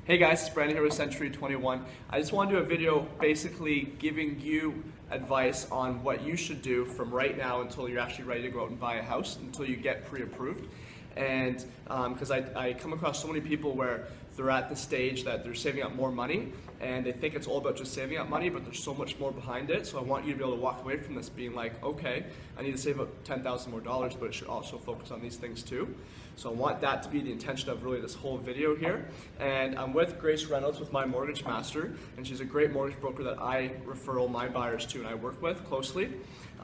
Hey guys, it's Brandon here with Century 21. I just want to do a video basically giving you advice on what you should do from right now until you're actually ready to go out and buy a house, until you get pre-approved. And because I come across so many people where they're at the stage that they're saving up more money and they think it's all about just saving up money, but there's so much more behind it. So I want you to be able to walk away from this being like, okay, I need to save up $10,000 more, but it should also focus on these things too. So I want that to be the intention of really this whole video here. And I'm with Grace Reynolds with My Mortgage Master, and she's a great mortgage broker that I refer all my buyers to and I work with closely.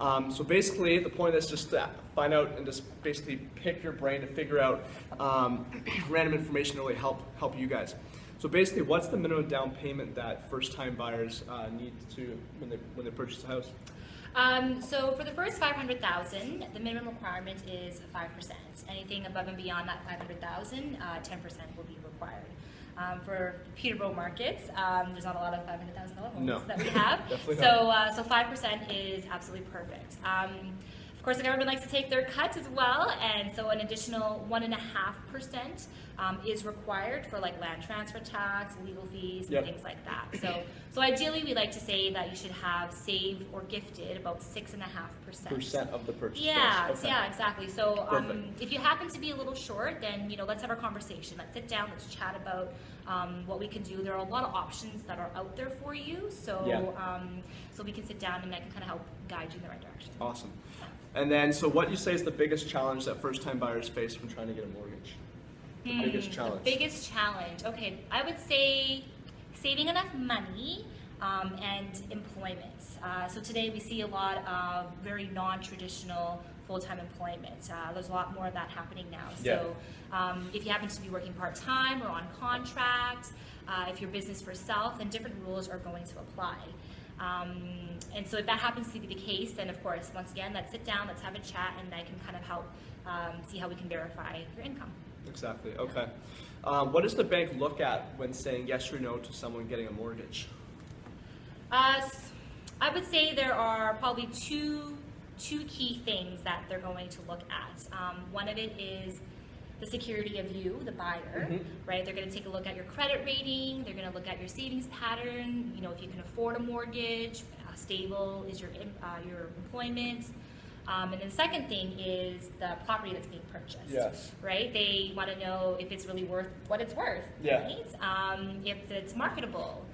So basically, the point is just to find out and just basically pick your brain to figure out random information to really help you guys. So basically, what's the minimum down payment that first-time buyers need to when they purchase a house? So for the first $500,000, the minimum requirement is 5%. Anything above and beyond that $500,000, 10% will be required. For Peterborough markets, there's not a lot of $500,000 homes that we have. So 5% is absolutely perfect. Of course, the government likes to take their cut as well, and so an additional 1.5% is required for like land transfer tax, legal fees, and things like that. So ideally, we like to say that you should have saved or gifted about 6.5% of the purchase price. Yeah, Okay. Yeah, exactly. So if you happen to be a little short, then let's have our conversation. Let's sit down. Let's chat about what we can do. There are a lot of options that are out there for you, so so we can sit down and I can kind of help guide you in the right direction. Awesome. And then, so what you say is the biggest challenge that first-time buyers face when trying to get a mortgage? The biggest challenge. The biggest challenge. Okay, I would say saving enough money and employment. So today we see a lot of very non-traditional full-time employment. There's a lot more of that happening now. So if you happen to be working part-time or on contract, if you're business for self, then different rules are going to apply. And so if that happens to be the case, then of course, once again, let's sit down, let's have a chat, and I can kind of help see how we can verify your income. Exactly, okay. What does the bank look at when saying yes or no to someone getting a mortgage? I would say there are probably two key things that they're going to look at. One of it is the security of you, the buyer, right? They're going to take a look at your credit rating. They're going to look at your savings pattern. If you can afford a mortgage, how stable is your employment. And then the second thing is the property that's being purchased. Yes. Right? They want to know if it's really worth what it's worth. Yeah. Right? If it's marketable.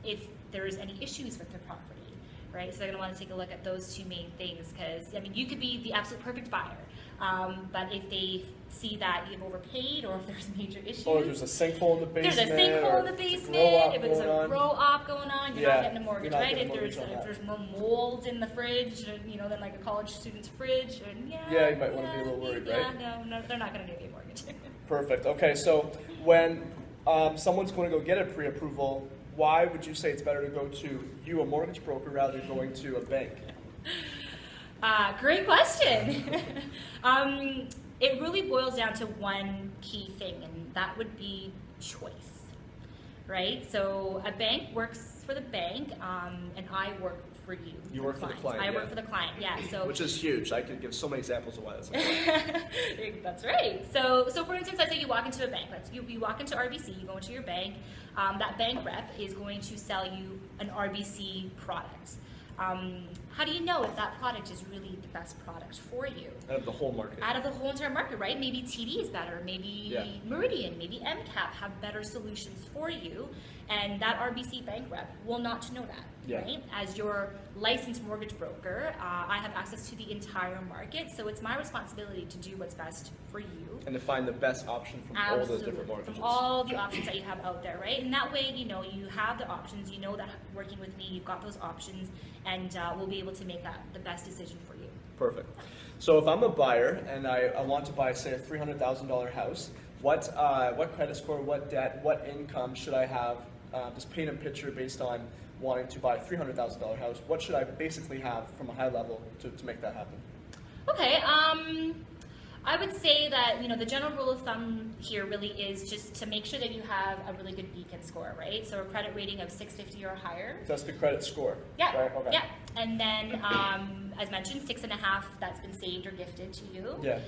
If there's any issues with the property. Right? So they're going to want to take a look at those two main things, because I mean, you could be the absolute perfect buyer, but if they see that you've overpaid, or if there's major issues, or there's a sinkhole in the basement, if there's a grow-op going on, you're not getting a mortgage, right? If there's more mold in the fridge, than like a college student's fridge, and you might want to be a little worried, right? No, they're not going to give you a mortgage. Perfect. Okay, so when someone's going to go get a pre-approval, why would you say it's better to go to you, a mortgage broker, rather than going to a bank? Great question. It really boils down to one key thing, and that would be choice, right? So a bank works for the bank, and I work for you. You work for the client. I work for the client, yeah. So which is huge. I could give so many examples of why that's like That's right. So for instance, let's say you walk into a bank. You walk into RBC, you go into your bank. That bank rep is going to sell you an RBC product. How do you know if that product is really the best product for you? Out of the whole market. Out of the whole entire market, right? Maybe TD is better, maybe Meridian, maybe MCAP have better solutions for you, and that RBC bank rep will not know that, right? As your licensed mortgage broker, I have access to the entire market, so it's my responsibility to do what's best for you. And to find the best option from all those different mortgages. From all the options that you have out there, right? And that way, you have the options, you know that working with me, you've got those options, and we'll be able to make that the best decision for you. Perfect. So if I'm a buyer and I want to buy, say, a $300,000 house, what credit score, what debt, what income should I have? Just paint a picture based on wanting to buy a $300,000 house. What should I basically have from a high level to make that happen? Okay. I would say that, the general rule of thumb here really is just to make sure that you have a really good Beacon score, right? So a credit rating of 650 or higher. That's the credit score. Yeah. Right? Okay. Yeah. And then, as mentioned, 6.5 that's been saved or gifted to you. Yeah.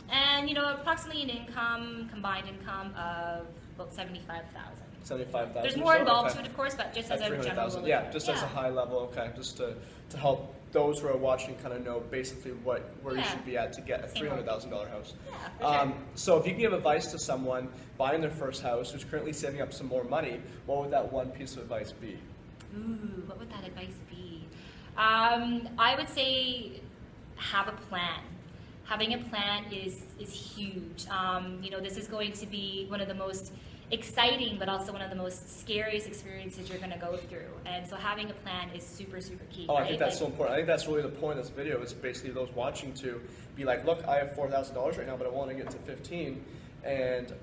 And approximately an combined income of about 75,000. 75,000. There's more involved okay. to it, of course, but just as At a general 300,000. rule. Yeah, just as a high level. Okay, just to help those who are watching kind of know basically where you should be at to get a $300,000 house. Yeah, for sure. So if you give advice to someone buying their first house who's currently saving up some more money, what would that one piece of advice be? Ooh, what would that advice be? I would say have a plan. Having a plan is huge. This is going to be one of the most exciting, but also one of the most scariest experiences you're going to go through. And so having a plan is super, super key. Oh, right? I think that's so important. I think that's really the point of this video is basically those watching to be like, look, I have $4,000 right now, but I want to get to 15. And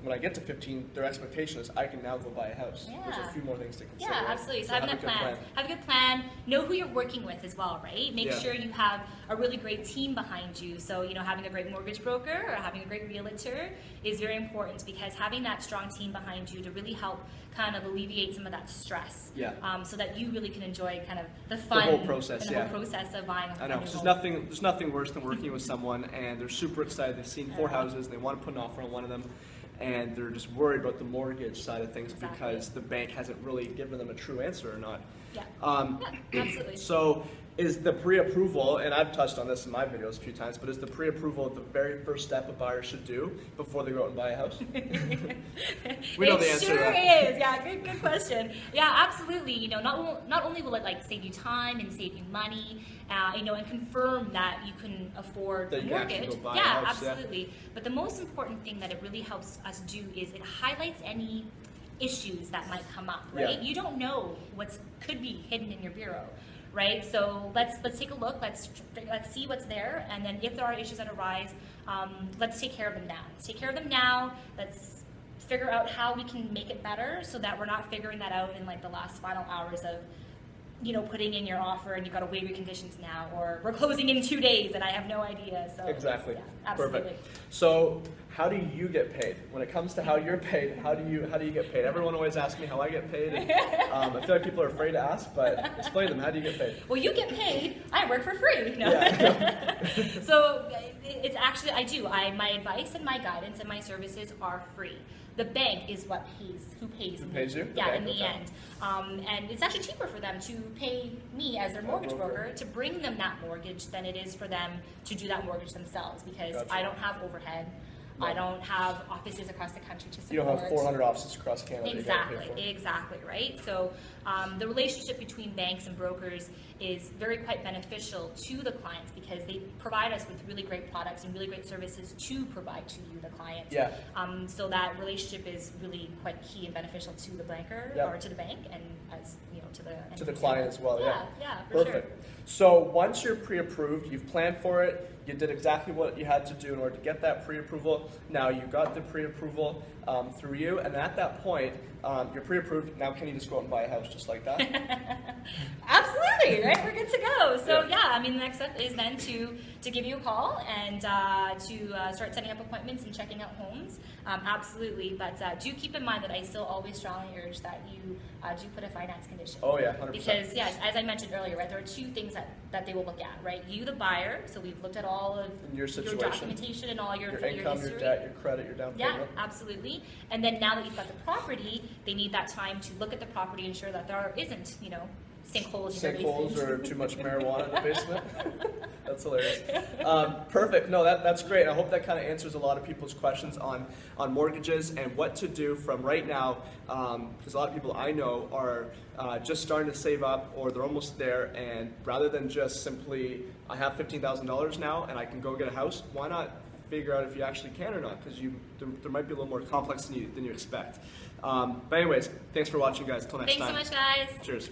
when I get to 15, their expectation is I can now go buy a house. Yeah. There's a few more things to consider. Yeah, right? absolutely. So So having a plan. Have a good plan. Know who you're working with as well, right? Make sure you have a really great team behind you. So, having a great mortgage broker or having a great realtor is very important because having that strong team behind you to really help kind of alleviate some of that stress. Yeah. So that you really can enjoy kind of the fun. The whole process, and the whole process of buying a I know. new There's nothing worse than working with someone and they're super excited. They've seen 4 houses and they want to put an offer on one of them. And they're just worried about the mortgage side of things because the bank hasn't really given them a true answer or not. Yeah. Absolutely. So is the pre-approval, and I've touched on this in my videos a few times, but is the pre-approval the very first step a buyer should do before they go out and buy a house? We know the answer Sure to that. is. Yeah, good question. Yeah, absolutely. Not only will it save you time and save you money, and confirm that you can afford That a you can actually mortgage. go buy a Yeah, house, absolutely. But the most important thing that it really helps us do is it highlights any issues that might come up, right? Yeah. You don't know what could be hidden in your bureau. Right, so let's take a look. Let's see what's there, and then if there are issues that arise, let's take care of them now. Let's take care of them now. Let's figure out how we can make it better, so that we're not figuring that out in the last final hours of, putting in your offer and you've got to waive your conditions now, or we're closing in 2 days and I have no idea. So Exactly. yeah, absolutely. Perfect. So how do you get paid? When it comes to how you're paid, how do you get paid? Everyone always asks me how I get paid. And, I feel like people are afraid to ask, but explain to them, how do you get paid? Well, you get paid. I work for free. No. Yeah. So it's actually, I do. My advice and my guidance and my services are free. The bank is who pays Who me. pays you? Yeah, Okay, in the okay. end. And it's actually cheaper for them to pay me as their mortgage broker to bring them that mortgage than it is for them to do that mortgage themselves, because Gotcha. I don't have overhead. No. I don't have offices across the country to support. You don't have 400 offices across Canada. you gotta pay for. Exactly, right? So the relationship between banks and brokers is quite beneficial to the clients because they provide us with really great products and really great services to provide to you, the client. Yeah. So that relationship is really quite key and beneficial to the banker Yeah. or to the bank, and as to the end To the consumer. client as well, yeah. Yeah, for Perfect. sure. So once you're pre-approved, you've planned for it, you did exactly what you had to do in order to get that pre-approval. Now you got the pre-approval through you, and at that point, you're pre-approved. Now can you just go out and buy a house just like that? Absolutely, right? We're good to go. So Yeah. the next step is then to give you a call and to start setting up appointments and checking out homes. Absolutely, but do keep in mind that I still always strongly urge that you do put a finance condition. Oh yeah, 100%. Because yes, as I mentioned earlier, right, there are 2 things that they will look at, right? You, the buyer, so we've looked at all of In your situation. documentation and all your Your income, history. your debt, your credit, your down Yeah, payment. absolutely. And then now that you've got the property, they need that time to look at the property and ensure that there isn't, sinkholes in your Sinkholes basement. or too much marijuana in the basement. That's hilarious. Perfect. No, that's great. I hope that kind of answers a lot of people's questions on mortgages and what to do from right now, because a lot of people I know are just starting to save up or they're almost there, and rather than just simply, I have $15,000 now and I can go get a house, why not figure out if you actually can or not, because there might be a little more complex than you expect. But anyways, thanks for watching, guys. Until next Thanks time. so much, guys. Cheers.